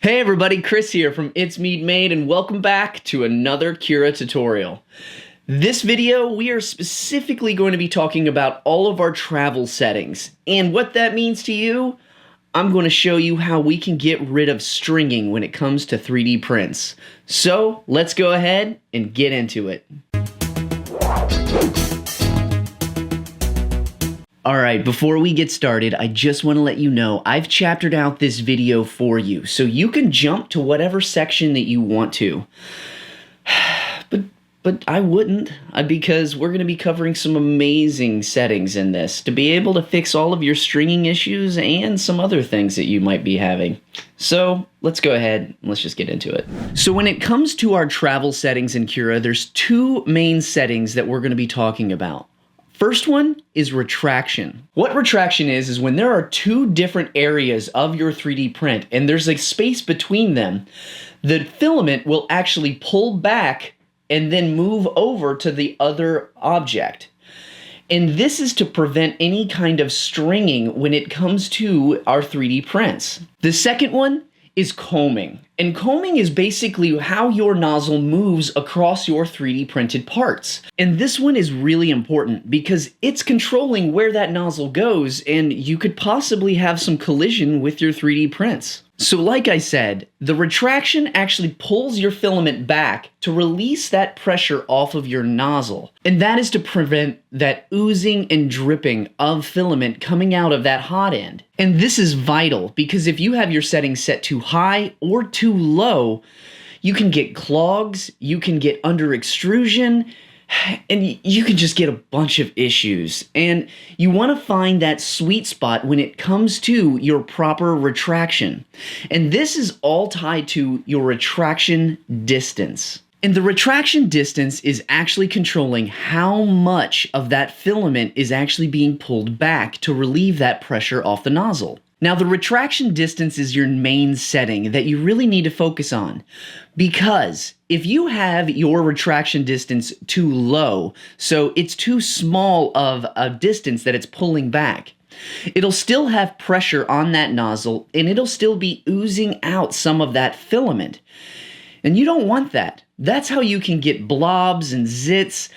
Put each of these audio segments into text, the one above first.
Hey everybody, Chris here from It's MeaD, and welcome back to another Cura tutorial. This video, we are specifically going to be talking about all of our travel settings. And what that means to you, I'm going to show you how we can get rid of stringing when it comes to 3D prints. So let's go ahead and get into it. Alright, before we get started, I just want to let you know I've chaptered out this video for you, so you can jump to whatever section that you want to. But I wouldn't, because we're going to be covering some amazing settings in this to be able to fix all of your stringing issues and some other things that you might be having. So let's go ahead and let's just get into it. So when it comes to our travel settings in Cura, there's two main settings that we're going to be talking about. First one is retraction. What retraction is when there are two different areas of your 3D print and there's a space between them, the filament will actually pull back and then move over to the other object. And this is to prevent any kind of stringing when it comes to our 3D prints. The second one is combing. And combing is basically how your nozzle moves across your 3D printed parts. And this one is really important because it's controlling where that nozzle goes, and you could possibly have some collision with your 3D prints. So like I said, the retraction actually pulls your filament back to release that pressure off of your nozzle. And that is to prevent that oozing and dripping of filament coming out of that hot end. And this is vital because if you have your settings set too high or too low, you can get clogs, you can get under extrusion, and you can just get a bunch of issues. And you want to find that sweet spot when it comes to your proper retraction. And this is all tied to your retraction distance. And the retraction distance is actually controlling how much of that filament is actually being pulled back to relieve that pressure off the nozzle. Now, the retraction distance is your main setting that you really need to focus on, because if you have your retraction distance too low, so it's too small of a distance that it's pulling back, it'll still have pressure on that nozzle and it'll still be oozing out some of that filament. And you don't want that. That's how you can get blobs and zits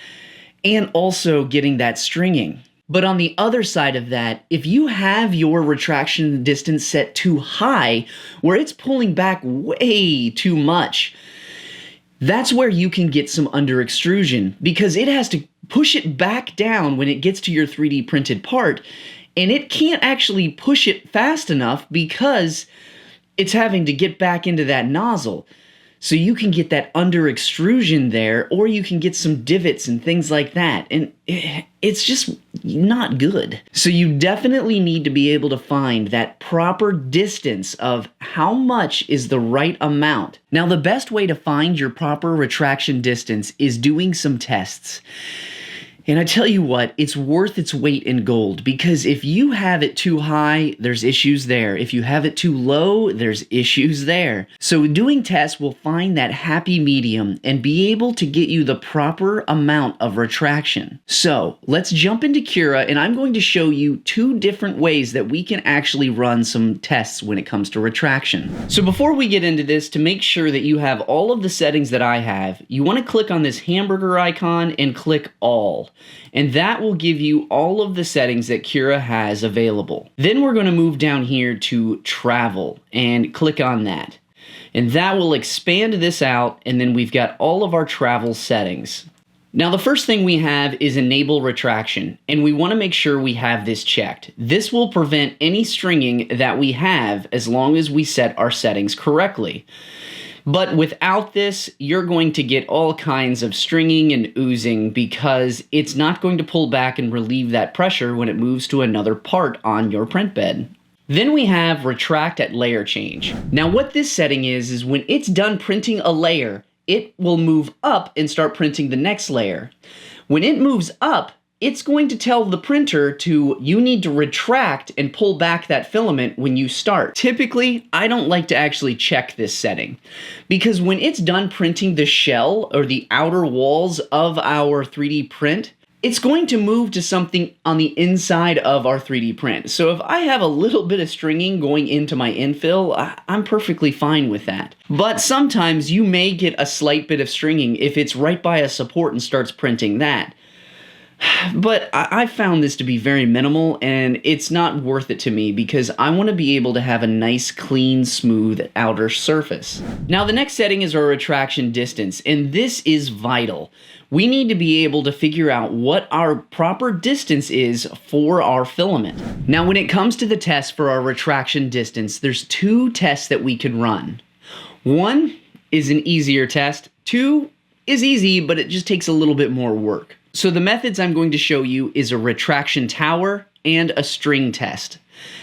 and also getting that stringing. But on the other side of that, if you have your retraction distance set too high, where it's pulling back way too much, that's where you can get some under extrusion, because it has to push it back down when it gets to your 3D printed part, and it can't actually push it fast enough because it's having to get back into that nozzle. So you can get that under extrusion there, or you can get some divots and things like that. And it's just not good. So you definitely need to be able to find that proper distance of how much is the right amount. Now, the best way to find your proper retraction distance is doing some tests. And I tell you what, it's worth its weight in gold, because if you have it too high, there's issues there. If you have it too low, there's issues there. So doing tests will find that happy medium and be able to get you the proper amount of retraction. So let's jump into Cura, and I'm going to show you two different ways that we can actually run some tests when it comes to retraction. So before we get into this, to make sure that you have all of the settings that I have, you want to click on this hamburger icon and click All. And that will give you all of the settings that Cura has available. Then we're going to move down here to Travel and click on that. And that will expand this out, and then we've got all of our travel settings. Now, the first thing we have is Enable Retraction, and we want to make sure we have this checked. This will prevent any stringing that we have as long as we set our settings correctly. But without this, you're going to get all kinds of stringing and oozing because it's not going to pull back and relieve that pressure when it moves to another part on your print bed. Then we have Retract at Layer Change. Now what this setting is when it's done printing a layer, it will move up and start printing the next layer. When it moves up, it's going to tell the printer you need to retract and pull back that filament when you start. Typically, I don't like to actually check this setting, because when it's done printing the shell or the outer walls of our 3D print, it's going to move to something on the inside of our 3D print. So if I have a little bit of stringing going into my infill, I'm perfectly fine with that. But sometimes you may get a slight bit of stringing if it's right by a support and starts printing that. But I found this to be very minimal, and it's not worth it to me because I want to be able to have a nice, clean, smooth outer surface. Now the next setting is our retraction distance, and this is vital. We need to be able to figure out what our proper distance is for our filament. Now when it comes to the test for our retraction distance, there's two tests that we could run. One is an easier test, two is easy, but it just takes a little bit more work. So the methods I'm going to show you is a retraction tower and a string test.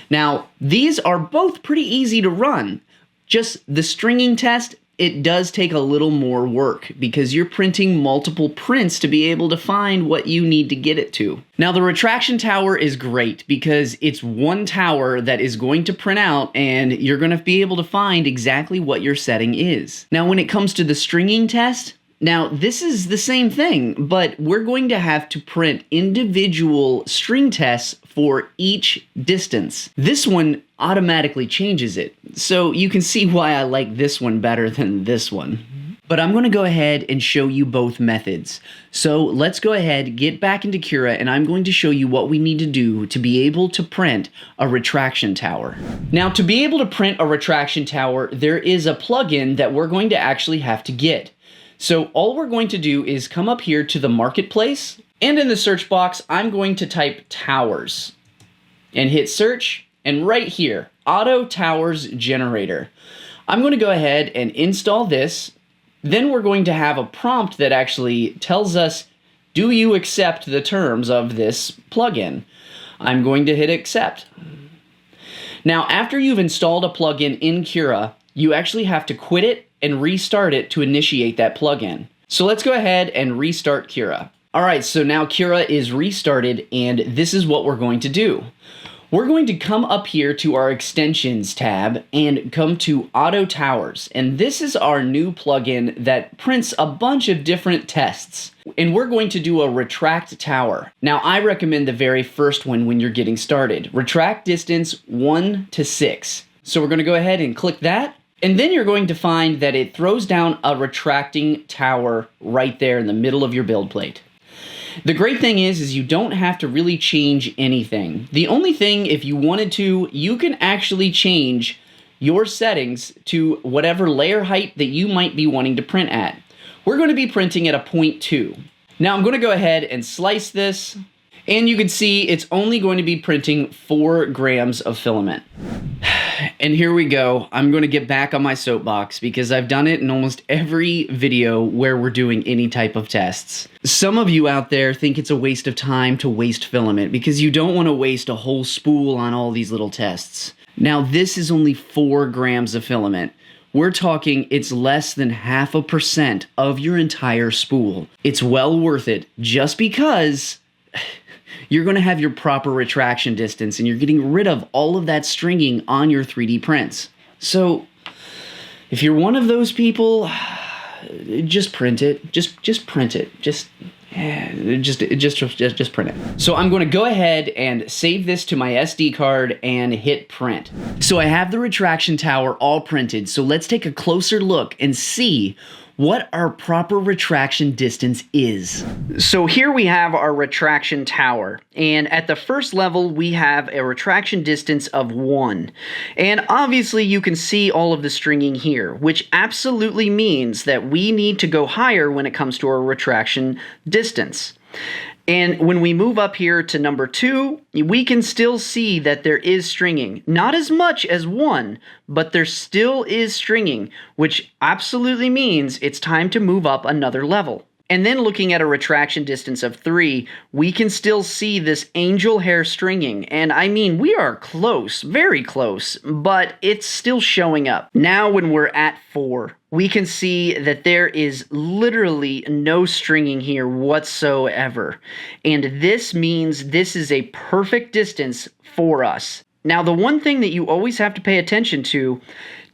Now, these are both pretty easy to run. Just the stringing test, it does take a little more work because you're printing multiple prints to be able to find what you need to get it to. Now, the retraction tower is great because it's one tower that is going to print out and you're going to be able to find exactly what your setting is. Now, when it comes to the stringing test, now, this is the same thing, but we're going to have to print individual string tests for each distance. This one automatically changes it, so you can see why I like this one better than this one. But I'm going to go ahead and show you both methods. So let's go ahead, get back into Cura, and I'm going to show you what we need to do to be able to print a retraction tower. Now, to be able to print a retraction tower, there is a plugin that we're going to actually have to get. So all we're going to do is come up here to the marketplace, and in the search box, I'm going to type towers and hit search, and right here, auto towers generator. I'm going to go ahead and install this. Then we're going to have a prompt that actually tells us, do you accept the terms of this plugin? I'm going to hit accept. Now, after you've installed a plugin in Cura, you actually have to quit it and restart it to initiate that plugin. So let's go ahead and restart Cura. All right, so now Cura is restarted, and this is what we're going to do. We're going to come up here to our extensions tab and come to Auto Towers, and this is our new plugin that prints a bunch of different tests. And we're going to do a retract tower. Now, I recommend the very first one when you're getting started. Retract distance 1 to 6. So we're going to go ahead and click that. And then you're going to find that it throws down a retracting tower right there in the middle of your build plate. The great thing is you don't have to really change anything. The only thing, if you wanted to, you can actually change your settings to whatever layer height that you might be wanting to print at. We're going to be printing at a 0.2. Now I'm going to go ahead and slice this, and you can see it's only going to be printing 4 grams of filament. And here we go. I'm going to get back on my soapbox because I've done it in almost every video where we're doing any type of tests. Some of you out there think it's a waste of time to waste filament because you don't want to waste a whole spool on all these little tests. Now, this is only 4 grams of filament. We're talking it's less than 0.5% of your entire spool. It's well worth it just because you're going to have your proper retraction distance and you're getting rid of all of that stringing on your 3D prints. So if you're one of those people, just print it. Just print it. Just print it. So I'm going to go ahead and save this to my SD card and hit print. So I have the retraction tower all printed. So let's take a closer look and see what our proper retraction distance is. So here we have our retraction tower, and at the first level we have a retraction distance of 1. And obviously you can see all of the stringing here, which absolutely means that we need to go higher when it comes to our retraction distance. And when we move up here to number 2, we can still see that there is stringing. Not as much as 1, but there still is stringing, which absolutely means it's time to move up another level. And then looking at a retraction distance of 3, we can still see this angel hair stringing. And I mean, we are close, very close, but it's still showing up. Now when we're at 4, we can see that there is literally no stringing here whatsoever. And this means this is a perfect distance for us. Now, the one thing that you always have to pay attention to,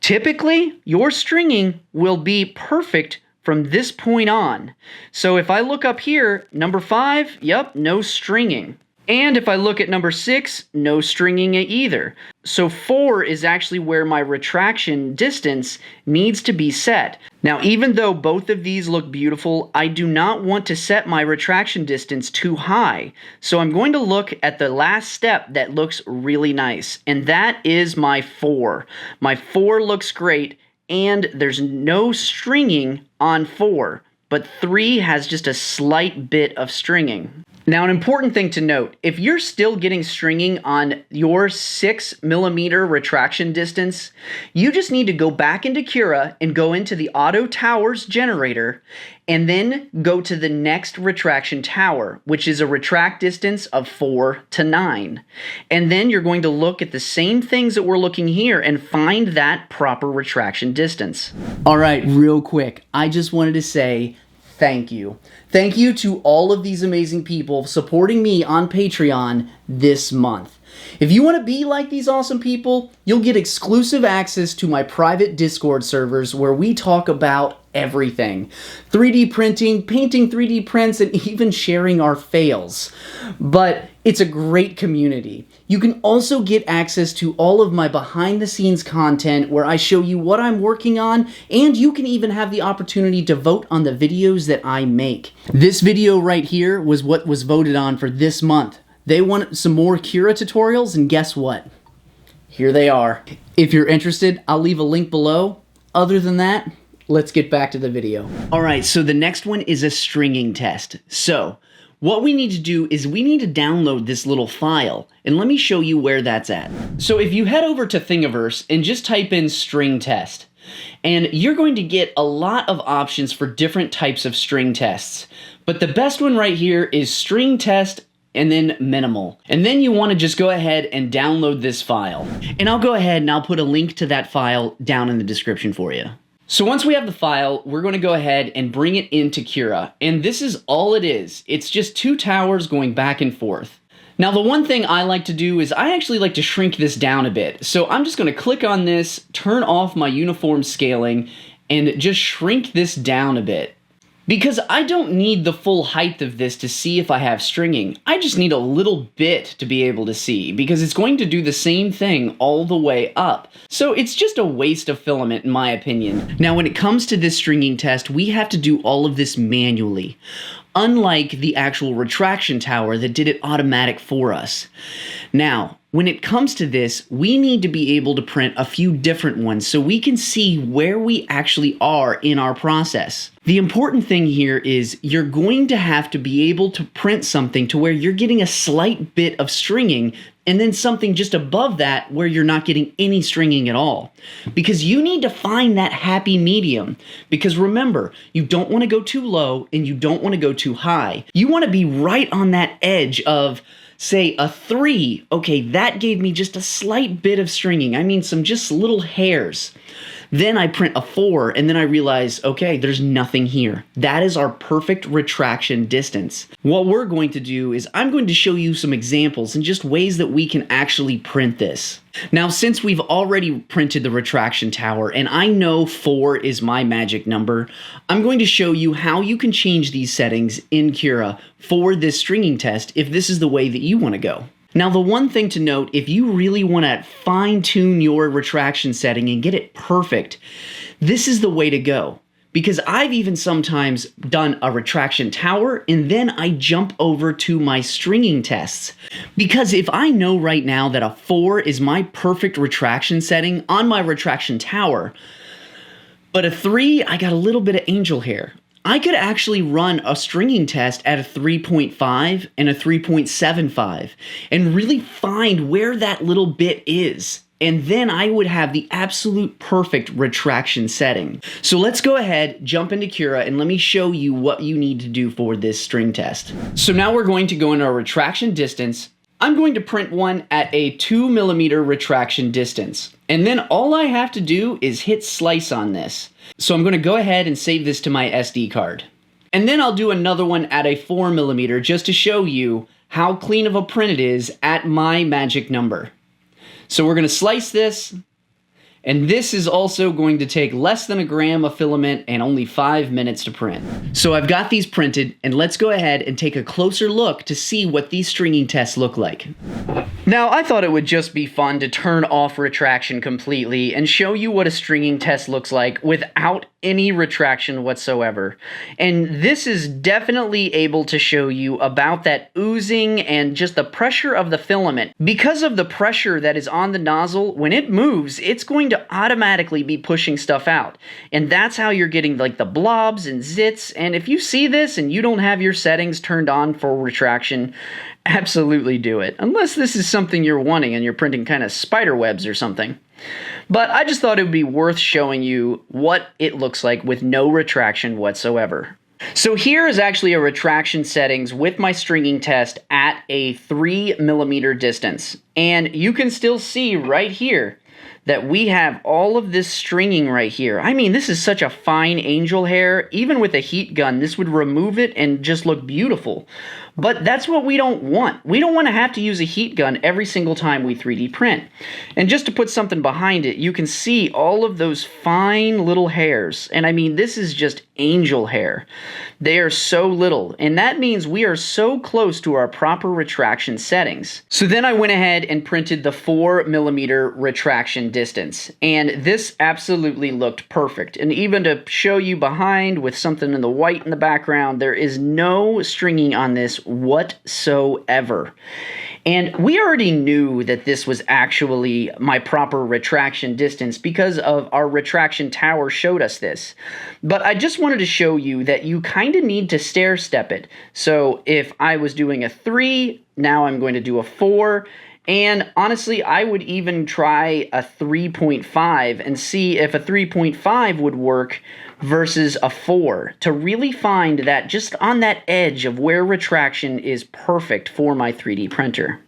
typically your stringing will be perfect from this point on. So if I look up here, number 5, yep, no stringing. And if I look at number 6, no stringing either. So 4 is actually where my retraction distance needs to be set. Now, even though both of these look beautiful, I do not want to set my retraction distance too high. So I'm going to look at the last step that looks really nice, and that is my 4. My 4 looks great, and there's no stringing on 4, but 3 has just a slight bit of stringing. Now, an important thing to note, if you're still getting stringing on your 6mm retraction distance, you just need to go back into Cura and go into the Auto Towers generator and then go to the next retraction tower, which is a retract distance of 4 to 9. And then you're going to look at the same things that we're looking here and find that proper retraction distance. All right, real quick, I just wanted to say thank you. Thank you to all of these amazing people supporting me on Patreon this month. If you want to be like these awesome people, you'll get exclusive access to my private Discord servers where we talk about everything. 3D printing, painting 3D prints, and even sharing our fails. But it's a great community. You can also get access to all of my behind-the-scenes content where I show you what I'm working on, and you can even have the opportunity to vote on the videos that I make. This video right here was what was voted on for this month. They want some more Cura tutorials, and guess what? Here they are. If you're interested, I'll leave a link below. Other than that, let's get back to the video. All right, so the next one is a stringing test. So what we need to do is we need to download this little file, and let me show you where that's at. So if you head over to Thingiverse and just type in string test, and you're going to get a lot of options for different types of string tests. But the best one right here is string test and then minimal. And then you want to just go ahead and download this file. And I'll go ahead and I'll put a link to that file down in the description for you. So once we have the file, we're going to go ahead and bring it into Cura. And this is all it is. It's just 2 towers going back and forth. Now, the one thing I like to do is I actually like to shrink this down a bit. So I'm just going to click on this, turn off my uniform scaling, and just shrink this down a bit. Because I don't need the full height of this to see if I have stringing. I just need a little bit to be able to see, because it's going to do the same thing all the way up. So it's just a waste of filament in my opinion. Now when it comes to this stringing test, we have to do all of this manually. Unlike the actual retraction tower that did it automatic for us. Now, when it comes to this, we need to be able to print a few different ones so we can see where we actually are in our process. The important thing here is you're going to have to be able to print something to where you're getting a slight bit of stringing and then something just above that where you're not getting any stringing at all. Because you need to find that happy medium. Because remember, you don't want to go too low and you don't want to go too high. You want to be right on that edge of, say, a 3. Okay, that gave me just a slight bit of stringing. I mean, some just little hairs. Then I print a 4, and then I realize, okay, there's nothing here. That is our perfect retraction distance. What we're going to do is I'm going to show you some examples and just ways that we can actually print this. Now, since we've already printed the retraction tower, and I know 4 is my magic number, I'm going to show you how you can change these settings in Cura for this stringing test if this is the way that you want to go. Now, the one thing to note, if you really want to fine-tune your retraction setting and get it perfect, this is the way to go. Because I've even sometimes done a retraction tower, and then I jump over to my stringing tests. Because if I know right now that a 4 is my perfect retraction setting on my retraction tower, but a 3, I got a little bit of angel hair. I could actually run a stringing test at a 3.5 and a 3.75 and really find where that little bit is. And then I would have the absolute perfect retraction setting. So let's go ahead, jump into Cura, and let me show you what you need to do for this string test. So now we're going to go into our retraction distance. I'm going to print one at a 2mm retraction distance. And then all I have to do is hit slice on this. So I'm going to go ahead and save this to my SD card. And then I'll do another one at a 4mm just to show you how clean of a print it is at my magic number. So we're going to slice this, And this is also going to take less than a gram of filament and only 5 minutes to print. So I've got these printed, and let's go ahead and take a closer look to see what these stringing tests look like. Now, I thought it would just be fun to turn off retraction completely and show you what a stringing test looks like without any retraction whatsoever. And this is definitely able to show you about that oozing and just the pressure of the filament. Because of the pressure that is on the nozzle, when it moves, it's going to automatically be pushing stuff out. And that's how you're getting like the blobs and zits. And if you see this and you don't have your settings turned on for retraction, absolutely do it. Unless this is something you're wanting and you're printing kind of spider webs or something. But I just thought it would be worth showing you what it looks like with no retraction whatsoever. So here is actually a retraction settings with my stringing test at a 3mm distance. And you can still see right here that we have all of this stringing right here. I mean, this is such a fine angel hair. Even with a heat gun, this would remove it and just look beautiful. But that's what we don't want. We don't want to have to use a heat gun every single time we 3D print. And just to put something behind it, you can see all of those fine little hairs. And I mean, this is just angel hair. They are so little, and that means we are so close to our proper retraction settings. So then I went ahead and printed the 4mm retraction distance, and this absolutely looked perfect. And even to show you behind with something in the white in the background, there is no stringing on this whatsoever. And we already knew that this was actually my proper retraction distance because of our retraction tower showed us this. But I just wanted to show you that you kind of need to stair step it. So if I was doing a 3, now I'm going to do a 4. And honestly, I would even try a 3.5 and see if a 3.5 would work versus a 4 to really find that just on that edge of where retraction is perfect for my 3D printer.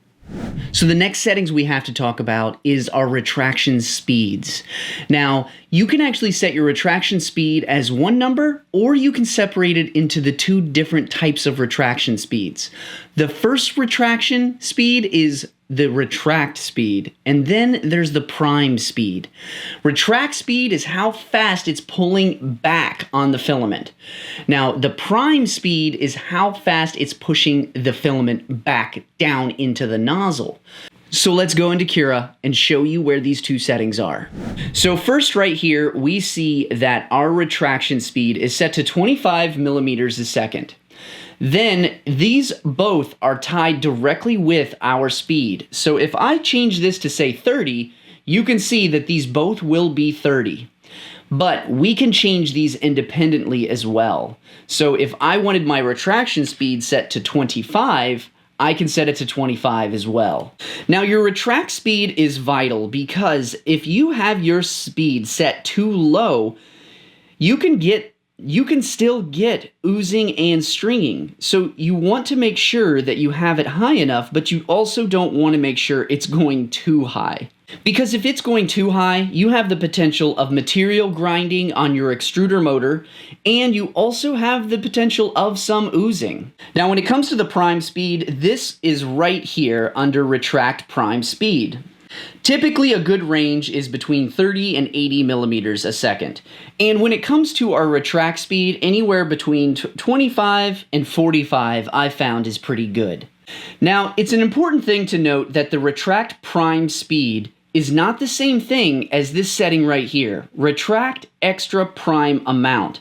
So the next settings we have to talk about is our retraction speeds. Now, you can actually set your retraction speed as one number, or you can separate it into the 2 different types of retraction speeds. The first retraction speed is the retract speed, and then there's the prime speed. Retract speed is how fast it's pulling back on the filament. Now, the prime speed is how fast it's pushing the filament back down into the nozzle. So let's go into Cura and show you where these 2 settings are. So first right here, we see that our retraction speed is set to 25mm a second. Then these both are tied directly with our speed. So if I change this to say 30, you can see that these both will be 30. But we can change these independently as well. So if I wanted my retraction speed set to 25, I can set it to 25 as well. Now your retract speed is vital because if you have your speed set too low, you can still get oozing and stringing. So you want to make sure that you have it high enough, but you also don't want to make sure it's going too high. Because if it's going too high, you have the potential of material grinding on your extruder motor, and you also have the potential of some oozing. Now when it comes to the prime speed, this is right here under Retract Prime Speed. Typically, a good range is between 30 and 80mm a second. And when it comes to our retract speed, anywhere between 25 and 45 I found is pretty good. Now, it's an important thing to note that the Retract Prime Speed is not the same thing as this setting right here, Retract Extra Prime Amount,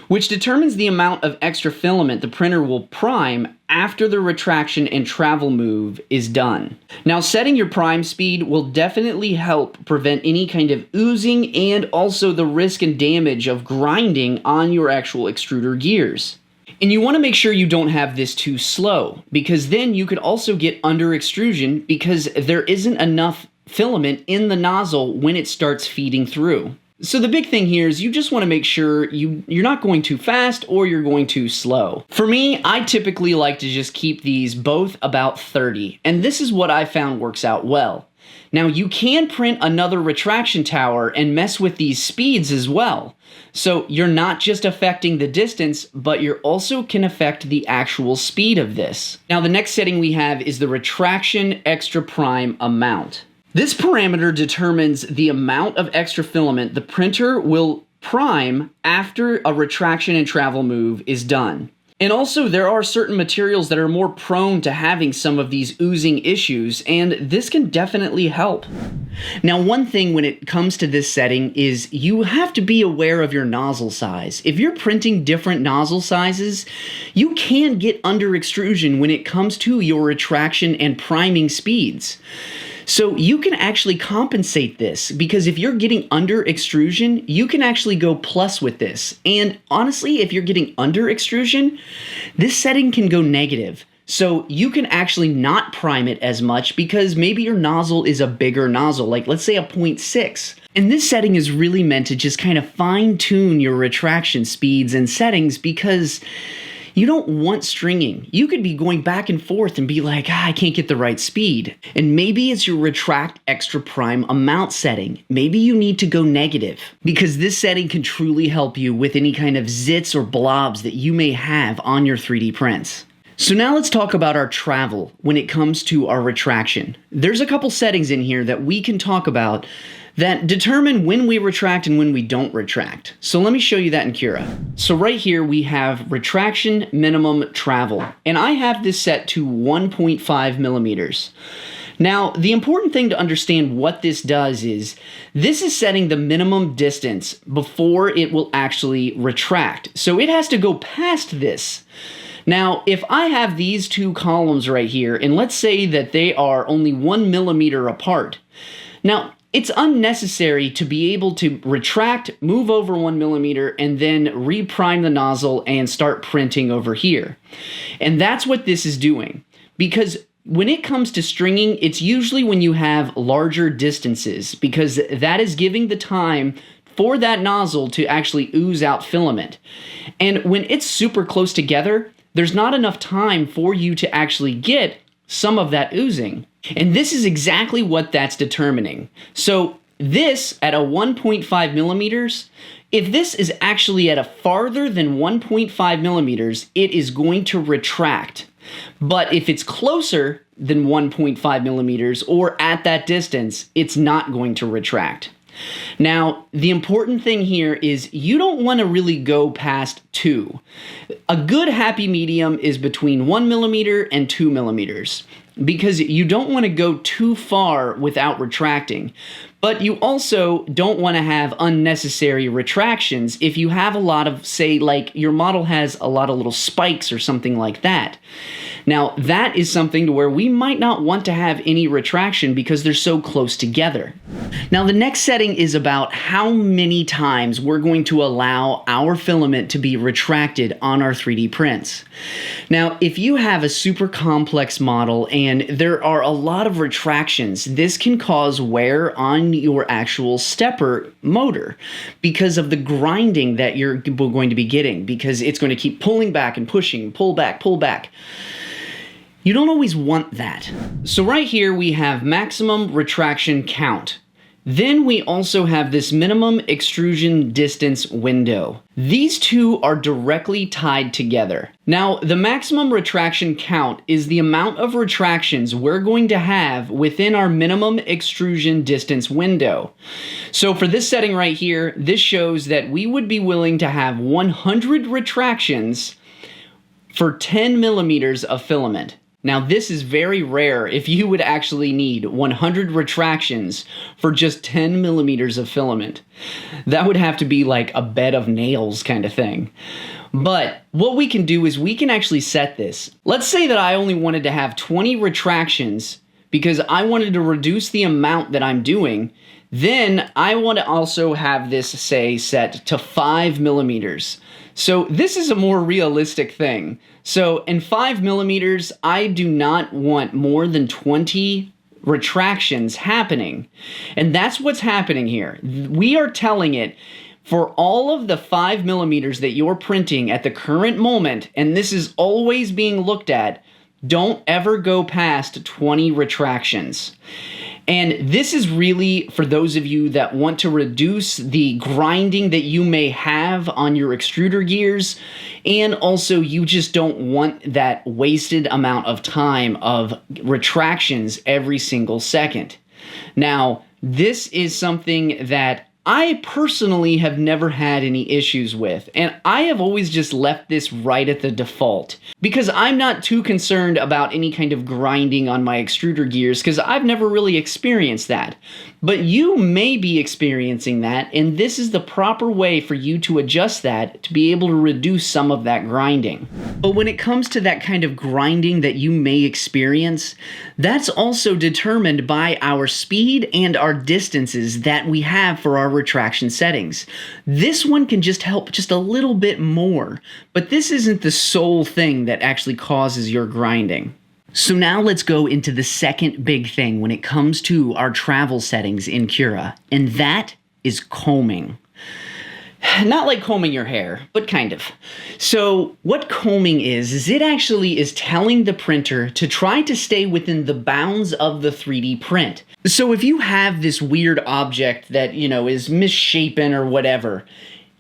which determines the amount of extra filament the printer will prime after the retraction and travel move is done. Now, setting your prime speed will definitely help prevent any kind of oozing and also the risk and damage of grinding on your actual extruder gears. And you want to make sure you don't have this too slow, because then you could also get under extrusion because there isn't enough filament in the nozzle when it starts feeding through. So the big thing here is you just want to make sure you're not going too fast or you're going too slow. For me, I typically like to just keep these both about 30, and this is what I found works out well. Now you can print another retraction tower and mess with these speeds as well. So you're not just affecting the distance, but you also can affect the actual speed of this. Now the next setting we have is the Retraction Extra Prime Amount. This parameter determines the amount of extra filament the printer will prime after a retraction and travel move is done. And also, there are certain materials that are more prone to having some of these oozing issues, and this can definitely help. Now, one thing when it comes to this setting is you have to be aware of your nozzle size. If you're printing different nozzle sizes, you can get under extrusion when it comes to your retraction and priming speeds. So you can actually compensate this, because if you're getting under extrusion, you can actually go plus with this. And honestly, if you're getting under extrusion, this setting can go negative. So you can actually not prime it as much because maybe your nozzle is a bigger nozzle, like let's say a 0.6. And this setting is really meant to just kind of fine tune your retraction speeds and settings, because you don't want stringing. You could be going back and forth and be like, I can't get the right speed. And maybe it's your retract extra prime amount setting. Maybe you need to go negative, because this setting can truly help you with any kind of zits or blobs that you may have on your 3D prints. So now let's talk about our travel when it comes to our retraction. There's a couple settings in here that we can talk about that determine when we retract and when we don't retract. So let me show you that in Cura. So right here we have retraction minimum travel, and I have this set to 1.5 millimeters. Now, the important thing to understand what this does is, this is setting the minimum distance before it will actually retract. So it has to go past this. Now, if I have these two columns right here, and let's say that they are only 1 millimeter apart. Now, it's unnecessary to be able to retract, move over 1 millimeter, and then reprime the nozzle and start printing over here. And that's what this is doing. Because when it comes to stringing, it's usually when you have larger distances, because that is giving the time for that nozzle to actually ooze out filament. And when it's super close together, there's not enough time for you to actually get some of that oozing. And this is exactly what that's determining. So this at a 1.5 millimeters, if this is actually at a farther than 1.5 millimeters, it is going to retract. But if it's closer than 1.5 millimeters or at that distance, it's not going to retract. Now, the important thing here is you don't want to really go past 2. A good happy medium is between 1 millimeter and 2 millimeters, because you don't want to go too far without retracting. But you also don't want to have unnecessary retractions if you have a lot of, say, like your model has a lot of little spikes or something like that. Now, that is something to where we might not want to have any retraction because they're so close together. Now, the next setting is about how many times we're going to allow our filament to be retracted on our 3D prints. Now, if you have a super complex model and there are a lot of retractions, this can cause wear on your actual stepper motor because of the grinding that you're going to be getting, because it's going to keep pulling back and pushing, pull back, pull back. You don't always want that. So right here we have maximum retraction count. Then we also have this minimum extrusion distance window. These two are directly tied together. Now, the maximum retraction count is the amount of retractions we're going to have within our minimum extrusion distance window. So for this setting right here, this shows that we would be willing to have 100 retractions for 10 millimeters of filament. Now, this is very rare if you would actually need 100 retractions for just 10 millimeters of filament. That would have to be like a bed of nails kind of thing. But what we can do is we can actually set this. Let's say that I only wanted to have 20 retractions because I wanted to reduce the amount that I'm doing. Then I want to also have this, say, set to 5 millimeters. So this is a more realistic thing. So in 5 millimeters, I do not want more than 20 retractions happening. And that's what's happening here. We are telling it for all of the 5 millimeters that you're printing at the current moment, and this is always being looked at, don't ever go past 20 retractions. And this is really for those of you that want to reduce the grinding that you may have on your extruder gears, and also you just don't want that wasted amount of time of retractions every single second. Now, this is something that I personally have never had any issues with, and I have always just left this right at the default because I'm not too concerned about any kind of grinding on my extruder gears because I've never really experienced that. But you may be experiencing that, and this is the proper way for you to adjust that to be able to reduce some of that grinding. But when it comes to that kind of grinding that you may experience, that's also determined by our speed and our distances that we have for our retraction settings. This one can just help just a little bit more, but this isn't the sole thing that actually causes your grinding. So now let's go into the second big thing when it comes to our travel settings in Cura, and that is combing. Not like combing your hair, but kind of. So what combing is it actually is telling the printer to try to stay within the bounds of the 3D print. So if you have this weird object that, is misshapen or whatever,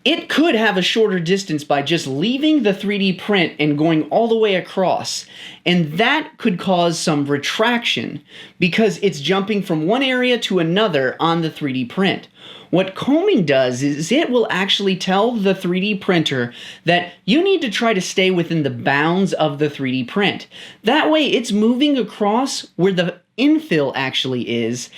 it could have a shorter distance by just leaving the 3D print and going all the way across. And that could cause some retraction because it's jumping from one area to another on the 3D print. What combing does is it will actually tell the 3D printer that you need to try to stay within the bounds of the 3D print. That way it's moving across where the infill actually is,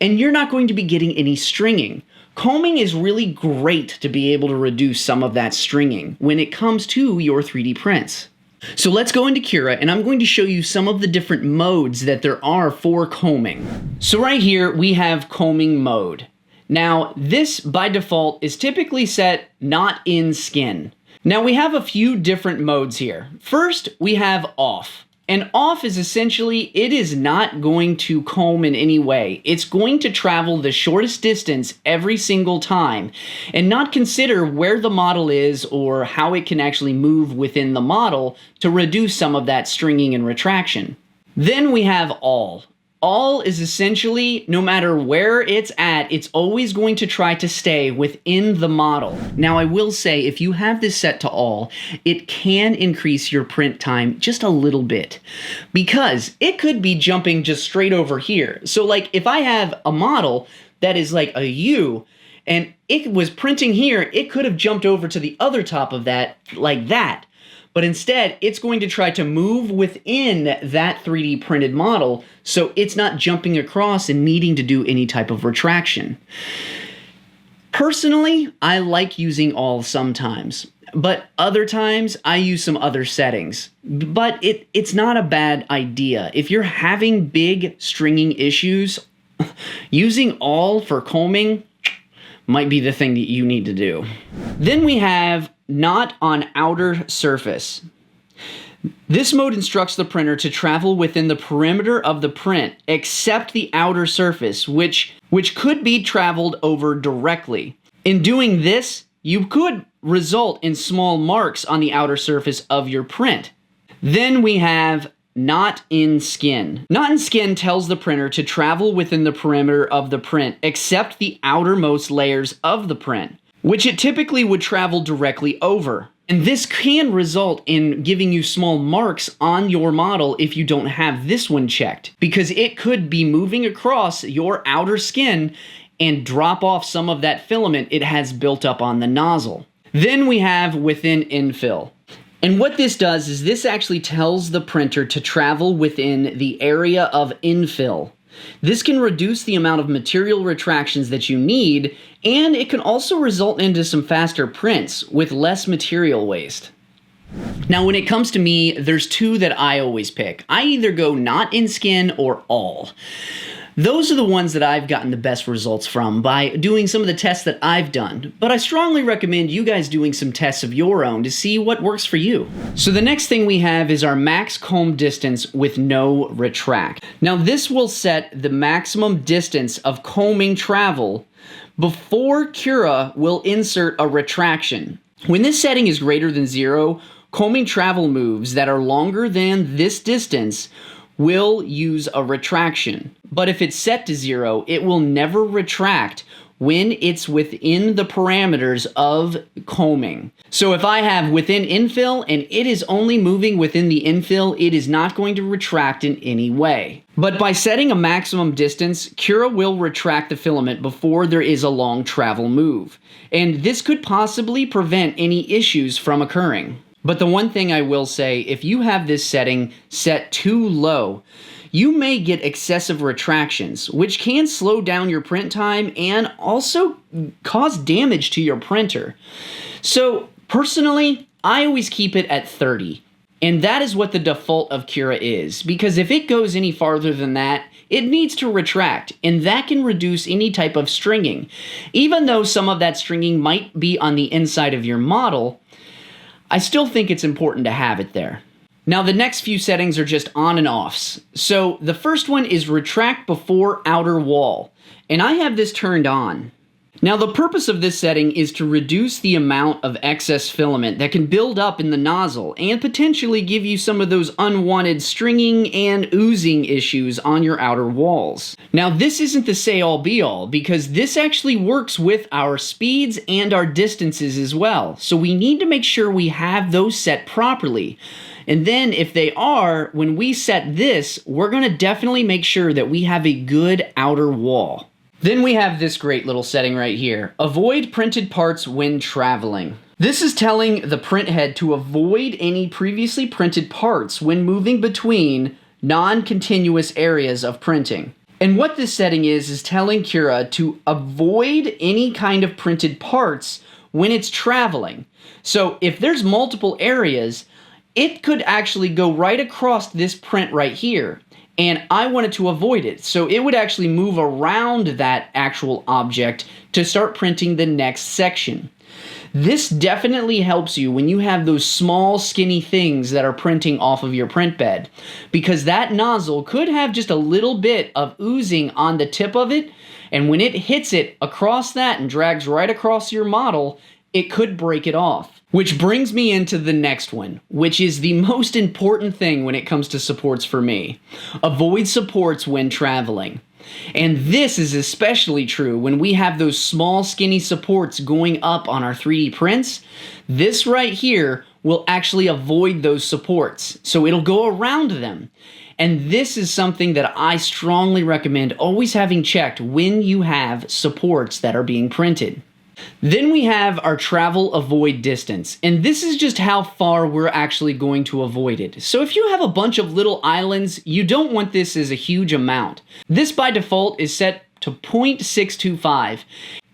and you're not going to be getting any stringing. Combing is really great to be able to reduce some of that stringing when it comes to your 3D prints. So let's go into Cura, and I'm going to show you some of the different modes that there are for combing. So right here we have combing mode. Now this by default is typically set not in skin. Now we have a few different modes here. First we have off. And off is essentially, it is not going to comb in any way. It's going to travel the shortest distance every single time and not consider where the model is or how it can actually move within the model to reduce some of that stringing and retraction. Then we have all. All is essentially, no matter where it's at, it's always going to try to stay within the model. Now I will say, if you have this set to all, it can increase your print time just a little bit because it could be jumping just straight over here. So like if I have a model that is like a U and it was printing here, it could have jumped over to the other top of that like that. But instead, it's going to try to move within that 3D printed model, so it's not jumping across and needing to do any type of retraction. Personally, I like using all sometimes, but other times I use some other settings. But it's not a bad idea. If you're having big stringing issues, using all for combing might be the thing that you need to do. Then we have not on outer surface. This mode instructs the printer to travel within the perimeter of the print except the outer surface, which could be traveled over directly. In doing this, you could result in small marks on the outer surface of your print. Then we have not in skin. Not in skin tells the printer to travel within the perimeter of the print except the outermost layers of the print, which it typically would travel directly over. And this can result in giving you small marks on your model if you don't have this one checked, because it could be moving across your outer skin and drop off some of that filament it has built up on the nozzle. Then we have within infill. And what this does is this actually tells the printer to travel within the area of infill. This can reduce the amount of material retractions that you need, and it can also result into some faster prints with less material waste. Now when it comes to me, there's two that I always pick. I either go not in skin or all. Those are the ones that I've gotten the best results from by doing some of the tests that I've done, but I strongly recommend you guys doing some tests of your own to see what works for you. So the next thing we have is our max comb distance with no retract. Now this will set the maximum distance of combing travel before Cura will insert a retraction. When this setting is greater than 0, combing travel moves that are longer than this distance will use a retraction. But if it's set to 0, it will never retract when it's within the parameters of combing. So if I have within infill and it is only moving within the infill, it is not going to retract in any way. But by setting a maximum distance, Cura will retract the filament before there is a long travel move. And this could possibly prevent any issues from occurring. But the one thing I will say, if you have this setting set too low, you may get excessive retractions, which can slow down your print time and also cause damage to your printer. So personally, I always keep it at 30. And that is what the default of Cura is, because if it goes any farther than that, it needs to retract, and that can reduce any type of stringing. Even though some of that stringing might be on the inside of your model, I still think it's important to have it there. Now the next few settings are just on and offs. So the first one is retract before outer wall, and I have this turned on. Now the purpose of this setting is to reduce the amount of excess filament that can build up in the nozzle and potentially give you some of those unwanted stringing and oozing issues on your outer walls. Now this isn't the say-all be-all, because this actually works with our speeds and our distances as well. So we need to make sure we have those set properly. And then if they are, when we set this, we're going to definitely make sure that we have a good outer wall. Then we have this great little setting right here. Avoid printed parts when traveling. This is telling the print head to avoid any previously printed parts when moving between non-continuous areas of printing. And what this setting is telling Cura to avoid any kind of printed parts when it's traveling. So if there's multiple areas, it could actually go right across this print right here. And I wanted to avoid it, so it would actually move around that actual object to start printing the next section. This definitely helps you when you have those small skinny things that are printing off of your print bed, because that nozzle could have just a little bit of oozing on the tip of it, and when it hits it across that and drags right across your model, it could break it off. Which brings me into the next one, which is the most important thing when it comes to supports for me. Avoid supports when traveling. And this is especially true when we have those small skinny supports going up on our 3D prints. This right here will actually avoid those supports, so it'll go around them. And this is something that I strongly recommend always having checked when you have supports that are being printed. Then we have our travel avoid distance, and this is just how far we're actually going to avoid it. So if you have a bunch of little islands, you don't want this as a huge amount. This by default is set to 0.625,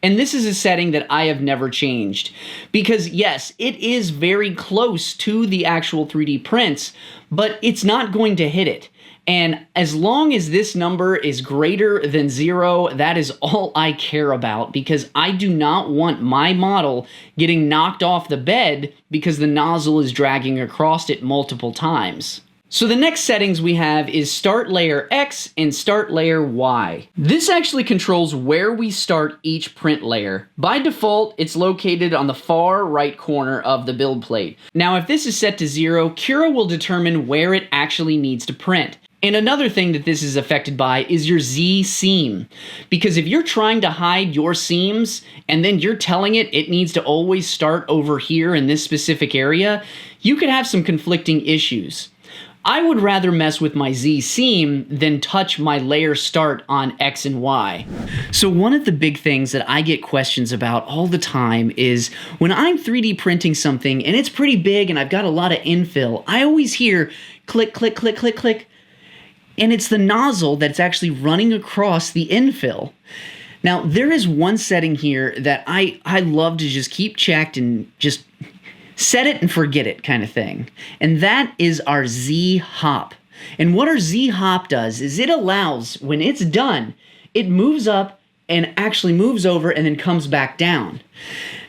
and this is a setting that I have never changed. Because yes, it is very close to the actual 3D prints, but it's not going to hit it. And as long as this number is greater than 0, that is all I care about, because I do not want my model getting knocked off the bed because the nozzle is dragging across it multiple times. So the next settings we have is Start Layer X and Start Layer Y. This actually controls where we start each print layer. By default, it's located on the far right corner of the build plate. Now if this is set to 0, Cura will determine where it actually needs to print. And another thing that this is affected by is your Z seam. Because if you're trying to hide your seams and then you're telling it needs to always start over here in this specific area, you could have some conflicting issues. I would rather mess with my Z seam than touch my layer start on X and Y. So one of the big things that I get questions about all the time is when I'm 3D printing something and it's pretty big and I've got a lot of infill, I always hear click, click, click, click, click. And it's the nozzle that's actually running across the infill. Now, there is one setting here that I love to just keep checked and just set it and forget it kind of thing. And that is our Z hop. And what our Z hop does is it allows, when it's done, it moves up and actually moves over and then comes back down.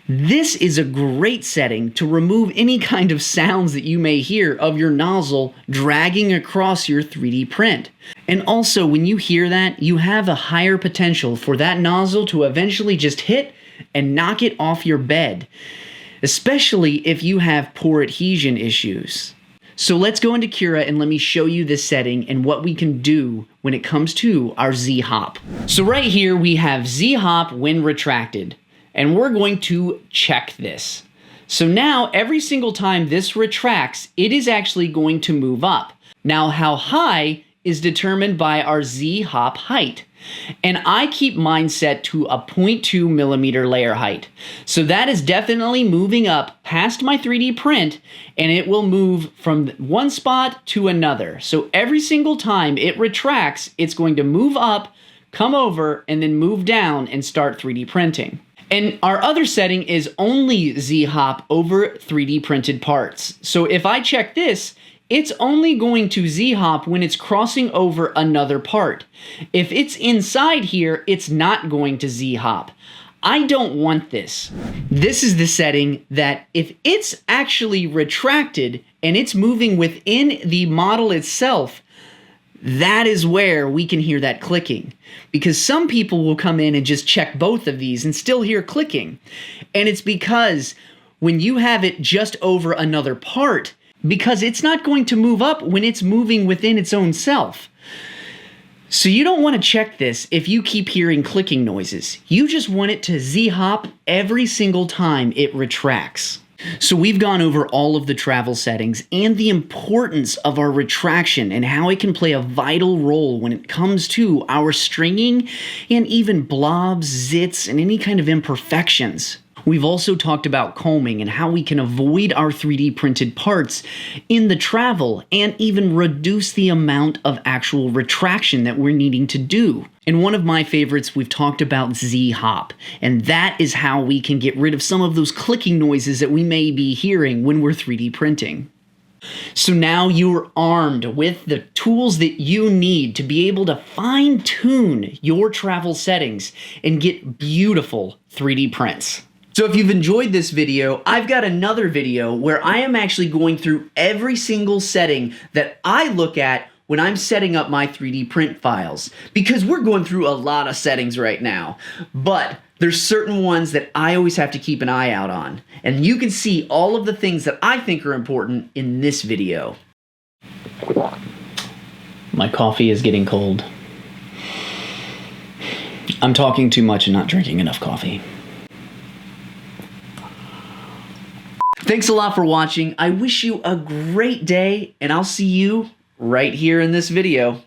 This is a great setting to remove any kind of sounds that you may hear of your nozzle dragging across your 3D print. And also, when you hear that, you have a higher potential for that nozzle to eventually just hit and knock it off your bed, especially if you have poor adhesion issues. So let's go into Cura and let me show you this setting and what we can do when it comes to our Z-hop. So right here we have Z-hop when retracted, and we're going to check this. So now every single time this retracts, it is actually going to move up. Now how high is determined by our Z-hop height. And I keep mine set to a 0.2 millimeter layer height. So that is definitely moving up past my 3D print, and it will move from one spot to another. So every single time it retracts, it's going to move up, come over, and then move down and start 3D printing. And our other setting is only Z-hop over 3D printed parts. So if I check this, it's only going to Z-hop when it's crossing over another part. If it's inside here, it's not going to Z-hop. I don't want this. This is the setting that if it's actually retracted and it's moving within the model itself, that is where we can hear that clicking. Because some people will come in and just check both of these and still hear clicking. And it's because when you have it just over another part, because it's not going to move up when it's moving within its own self. So you don't want to check this if you keep hearing clicking noises. You just want it to Z-hop every single time it retracts. So we've gone over all of the travel settings and the importance of our retraction and how it can play a vital role when it comes to our stringing and even blobs, zits, and any kind of imperfections. We've also talked about combing and how we can avoid our 3D printed parts in the travel and even reduce the amount of actual retraction that we're needing to do. And one of my favorites, we've talked about Z-hop, and that is how we can get rid of some of those clicking noises that we may be hearing when we're 3D printing. So now you're armed with the tools that you need to be able to fine-tune your travel settings and get beautiful 3D prints. So if you've enjoyed this video, I've got another video where I am actually going through every single setting that I look at when I'm setting up my 3D print files. Because we're going through a lot of settings right now, but there's certain ones that I always have to keep an eye out on. And you can see all of the things that I think are important in this video. My coffee is getting cold. I'm talking too much and not drinking enough coffee. Thanks a lot for watching. I wish you a great day, and I'll see you right here in this video.